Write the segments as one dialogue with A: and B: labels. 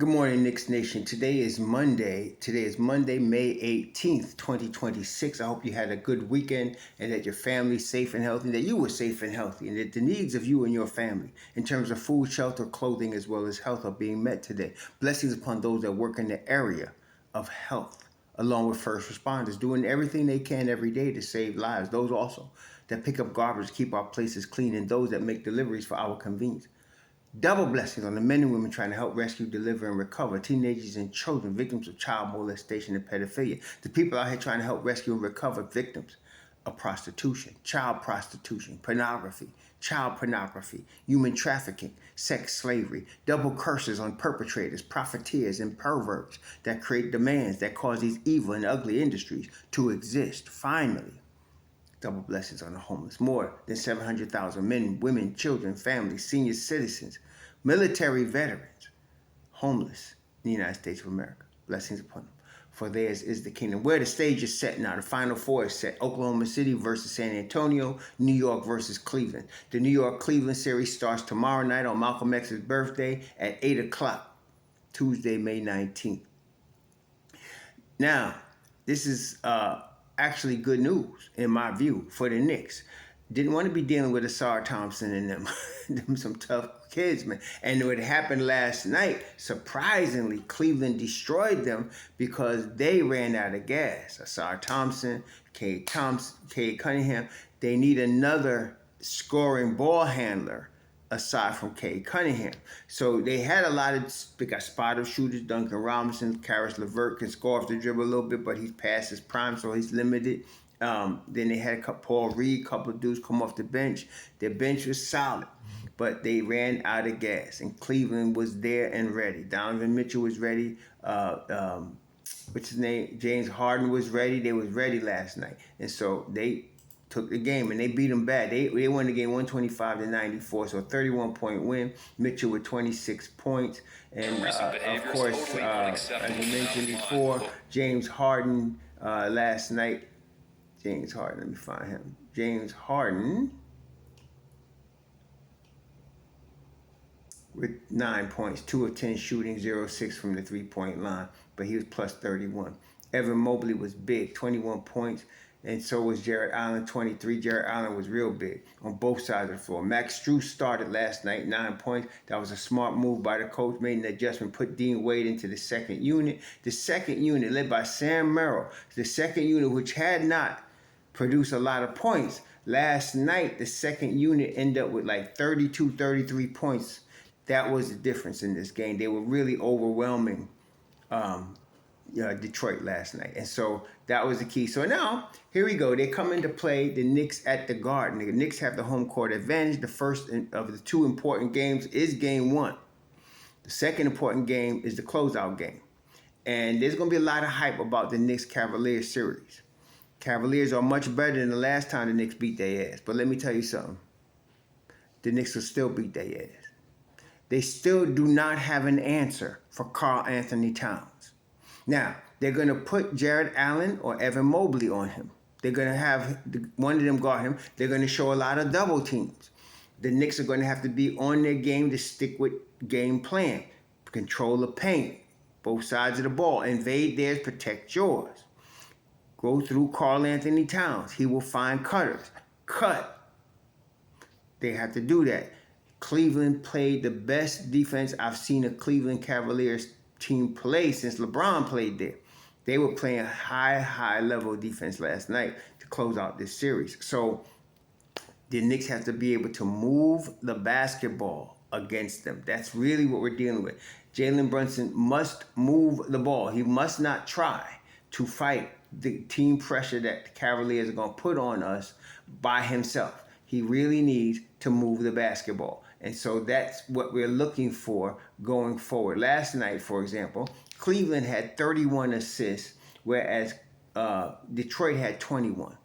A: Good morning, Knicks Nation. Today is Monday, May 18th, 2026. I hope you had a good weekend and that your family's safe and healthy, that you were safe and healthy, and that the needs of you and your family in terms of food, shelter, clothing, as well as health are being met today. Blessings upon those that work in the area of health, along with first responders, doing everything they can every day to save lives. Those also that pick up garbage, keep our places clean, and those that make deliveries for our convenience. Double blessings on the men and women trying to help rescue, deliver, and recover teenagers and children, victims of child molestation and pedophilia. The people out here trying to help rescue and recover victims of prostitution, child prostitution, pornography, child pornography, human trafficking, sex slavery, double curses on perpetrators, profiteers, and perverts that create demands that cause these evil and ugly industries to exist. Finally, double blessings on the homeless. More than 700,000 men, women, children, families, senior citizens, military veterans, homeless in the United States of America. Blessings upon them. For theirs is the kingdom. Where the stage is set now, the Final Four is set. Oklahoma City versus San Antonio, New York versus Cleveland. The New York-Cleveland series starts tomorrow night on Malcolm X's birthday at 8 o'clock, Tuesday, May 19th. Now, this is actually good news, in my view, for the Knicks. Didn't want to be dealing with Asar Thompson and them. Them some tough kids, man. And what happened last night, surprisingly, Cleveland destroyed them because they ran out of gas. Asar Thompson, Cade Cunningham, they need another scoring ball handler aside from Cade Cunningham. So they had they got spot-up shooters, Duncan Robinson, Karis LeVert can score off the dribble a little bit, but he's past his prime, so he's limited. Then they had Paul Reed, a couple of dudes come off the bench. Their bench was solid, but they ran out of gas, and Cleveland was there and ready. Donovan Mitchell was ready. What's his name? James Harden was ready. They was ready last night, and so they took the game and they beat them bad. They won the game 125-94, so a 31-point win. Mitchell with 26 points, and of course, as I mentioned before, James Harden last night. James Harden, let me find him. James Harden with 9 points, 2 of 10 shooting, 0-6 from the three-point line, but he was plus 31. Evan Mobley was big, 21 points. And so was Jarrett Allen, 23. Jarrett Allen was real big on both sides of the floor. Max Strus started last night, 9 points. That was a smart move by the coach, made an adjustment, put Dean Wade into the second unit. The second unit, led by Sam Merrill, the second unit, which had not produced a lot of points. Last night, the second unit ended up with like 32, 33 points. That was the difference in this game. They were really overwhelming Detroit last night. And so that was the key. So now, here we go. They come into play the Knicks at the Garden. The Knicks have the home court advantage. The first of the two important games is game one. The second important game is the closeout game. And there's going to be a lot of hype about the Knicks-Cavaliers series. Cavaliers are much better than the last time the Knicks beat their ass. But let me tell you something. The Knicks will still beat their ass. They still do not have an answer for Karl Anthony Towns. Now, they're going to put Jarrett Allen or Evan Mobley on him. They're going to have one of them guard him. They're going to show a lot of double teams. The Knicks are going to have to be on their game to stick with game plan. Control the paint, both sides of the ball. Invade theirs, protect yours. Go through Karl Anthony Towns. He will find cutters. Cut. They have to do that. Cleveland played the best defense I've seen a Cleveland Cavaliers team play since LeBron played there. They were playing high level defense last night to close out this series. So the Knicks have to be able to move the basketball against them. That's really what we're dealing with. Jalen Brunson must move the ball. He must not try to fight the team pressure that the Cavaliers are going to put on us by himself. He really needs to move the basketball. And so that's what we're looking for going forward. Last night, for example, Cleveland had 31 assists, whereas Detroit had 21.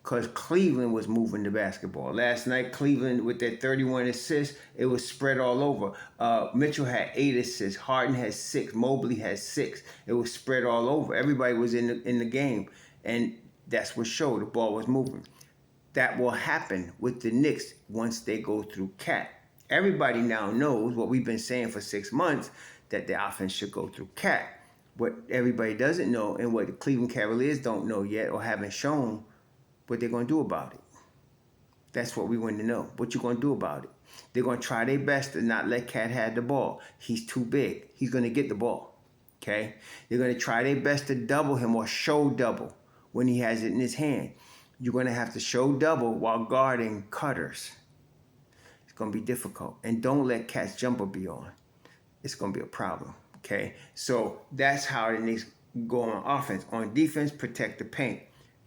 A: Because Cleveland was moving the basketball. Last night, Cleveland, with their 31 assists, it was spread all over. Mitchell had 8 assists. Harden had 6. Mobley had 6. It was spread all over. Everybody was in the game. And that's what showed. The ball was moving. That will happen with the Knicks once they go through Cat. Everybody now knows what we've been saying for 6 months, that the offense should go through Cat. What everybody doesn't know, and what the Cleveland Cavaliers don't know yet or haven't shown, what they're going to do about it. That's what we want to know. What you going to do about it? They're going to try their best to not let Cat have the ball. He's too big. He's going to get the ball. Okay? They're going to try their best to double him or show double when he has it in his hand. You're going to have to show double while guarding cutters. It's going to be difficult. And don't let Cat's jumper be on. It's going to be a problem. Okay? So that's how the Knicks go on offense. On defense, protect the paint.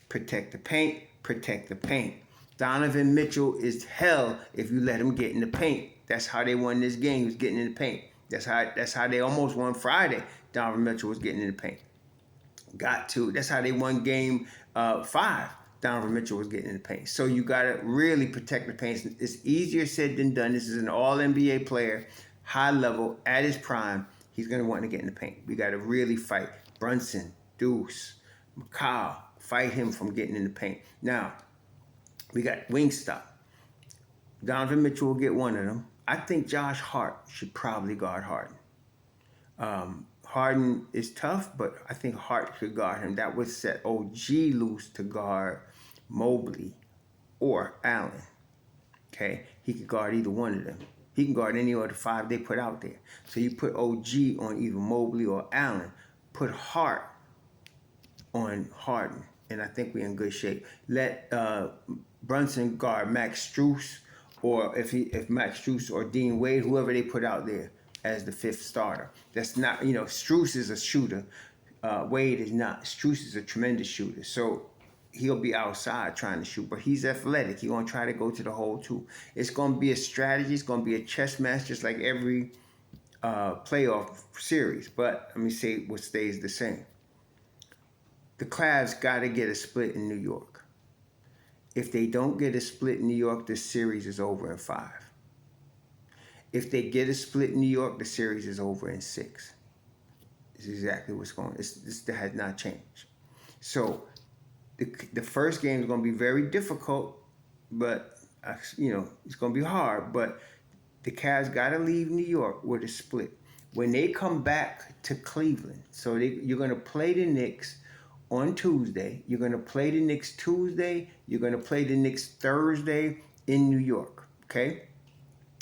A: Protect the paint. Protect the paint. Donovan Mitchell is hell if you let him get in the paint. That's how they won this game. He was getting in the paint. That's how they almost won Friday. Donovan Mitchell was getting in the paint. That's how they won game 5. Donovan Mitchell was getting in the paint. So you got to really protect the paint. It's easier said than done. This is an all-NBA player, high level, at his prime. He's going to want to get in the paint. We got to really fight Brunson, Deuce, McCall. Fight him from getting in the paint. Now, we got Wingstop. Donovan Mitchell will get one of them. I think Josh Hart should probably guard Harden. Harden is tough, but I think Hart could guard him. That would set OG loose to guard Mobley or Allen. Okay? He could guard either one of them. He can guard any of the 5 they put out there. So you put OG on either Mobley or Allen. Put Hart on Harden. And I think we're in good shape. Let Brunson guard Max Strus, or if Max Strus or Dean Wade, whoever they put out there as the 5th starter. That's not, Strus is a shooter. Wade is not. Strus is a tremendous shooter. So he'll be outside trying to shoot, but he's athletic. He's going to try to go to the hole too. It's going to be a strategy. It's going to be a chess match, just like every playoff series. But let me say what stays the same. The Cavs got to get a split in New York. If they don't get a split in New York, this series is over in 5. If they get a split in New York, the series is over in 6. It's exactly what's going on. This has not changed. So the first game is going to be very difficult, but it's going to be hard. But the Cavs got to leave New York with a split. When they come back to Cleveland, so you're going to play the Knicks on Tuesday. You're going to play the Knicks Tuesday. You're going to play the Knicks Thursday in New York. Okay?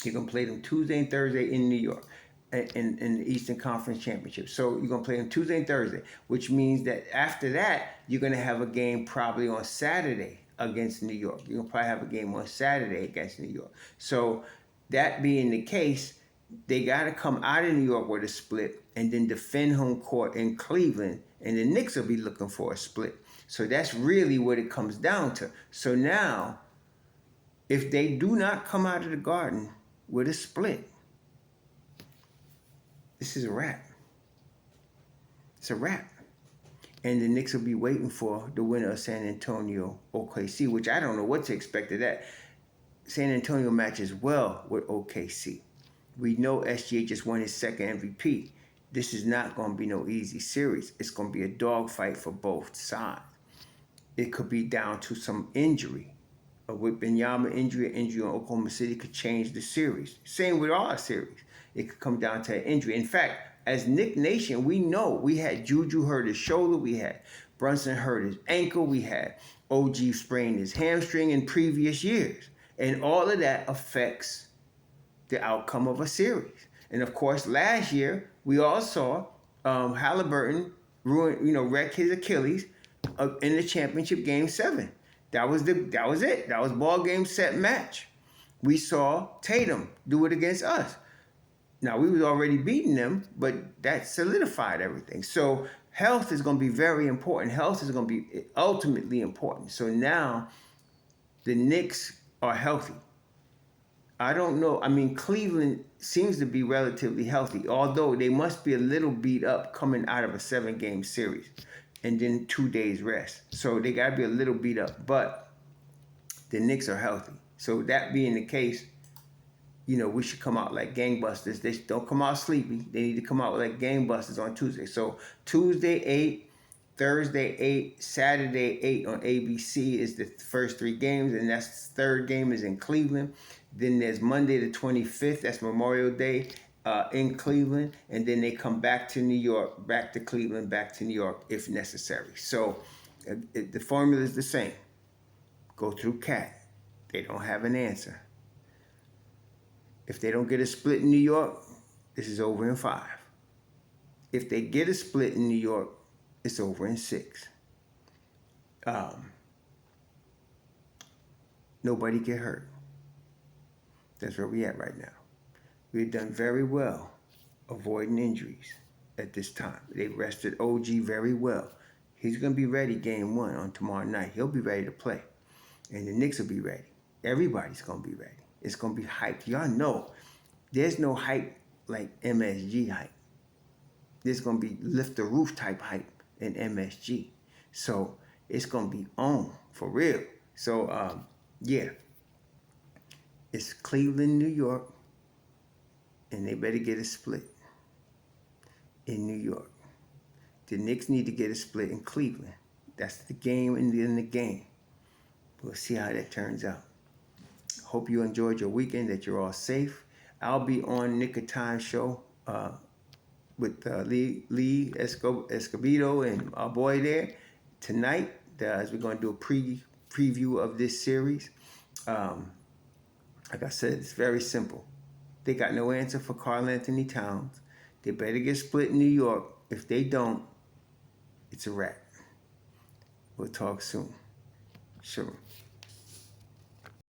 A: You're going to play them Tuesday and Thursday in New York in the Eastern Conference Championship. So you're going to play them Tuesday and Thursday, which means that after that, you're going to have a game probably on Saturday against New York. You're going to probably have a game on Saturday against New York. So that being the case, they got to come out of New York with a split and then defend home court in Cleveland. And the Knicks will be looking for a split. So that's really what it comes down to. So now, if they do not come out of the Garden with a split, this is a wrap. It's a wrap. And the Knicks will be waiting for the winner of San Antonio OKC, which I don't know what to expect of that. San Antonio matches well with OKC. We know SGA just won his 2nd MVP. This is not going to be no easy series. It's going to be a dogfight for both sides. It could be down to some injury. A Wembanyama injury, an injury in Oklahoma City could change the series. Same with our series. It could come down to an injury. In fact, as Knick Nation, we know we had Juju hurt his shoulder. We had Brunson hurt his ankle. We had OG sprain his hamstring in previous years. And all of that affects the outcome of a series. And of course, last year, we all saw Halliburton wreck his Achilles in the championship game 7. That was it. That was ball game, set, match. We saw Tatum do it against us. Now, we was already beating them, but that solidified everything. So health is going to be very important. Health is going to be ultimately important. So now the Knicks are healthy. I don't know. I mean, Cleveland seems to be relatively healthy, although they must be a little beat up coming out of a 7-game series and then 2 days rest. So they got to be a little beat up. But the Knicks are healthy. So that being the case, we should come out like gangbusters. They don't come out sleepy. They need to come out like gangbusters on Tuesday. So Tuesday 8, Thursday 8, Saturday 8 on ABC is the first 3 games, and that's the 3rd game is in Cleveland. Then there's Monday the 25th. That's Memorial Day in Cleveland. And then they come back to New York, back to Cleveland, back to New York if necessary. So the formula is the same. Go through CAT. They don't have an answer. If they don't get a split in New York, this is over in 5. If they get a split in New York, it's over in 6. Nobody get hurt. That's where we at right now. We've done very well avoiding injuries at this time. They rested OG very well. He's going to be ready game 1 on tomorrow night. He'll be ready to play. And the Knicks will be ready. Everybody's going to be ready. It's going to be hyped. Y'all know there's no hype like MSG hype. There's going to be lift the roof type hype in MSG. So it's going to be on for real. So, yeah. It's Cleveland, New York. And they better get a split in New York. The Knicks need to get a split in Cleveland. That's the game in the game. We'll see how that turns out. Hope you enjoyed your weekend, that you're all safe. I'll be on Nick of Time show with Lee Escobedo and our boy there tonight, as we're going to do a preview of this series. Like I said, it's very simple. They got no answer for Karl Anthony Towns. They better get split in New York. If they don't, it's a wrap. We'll talk soon. Sure.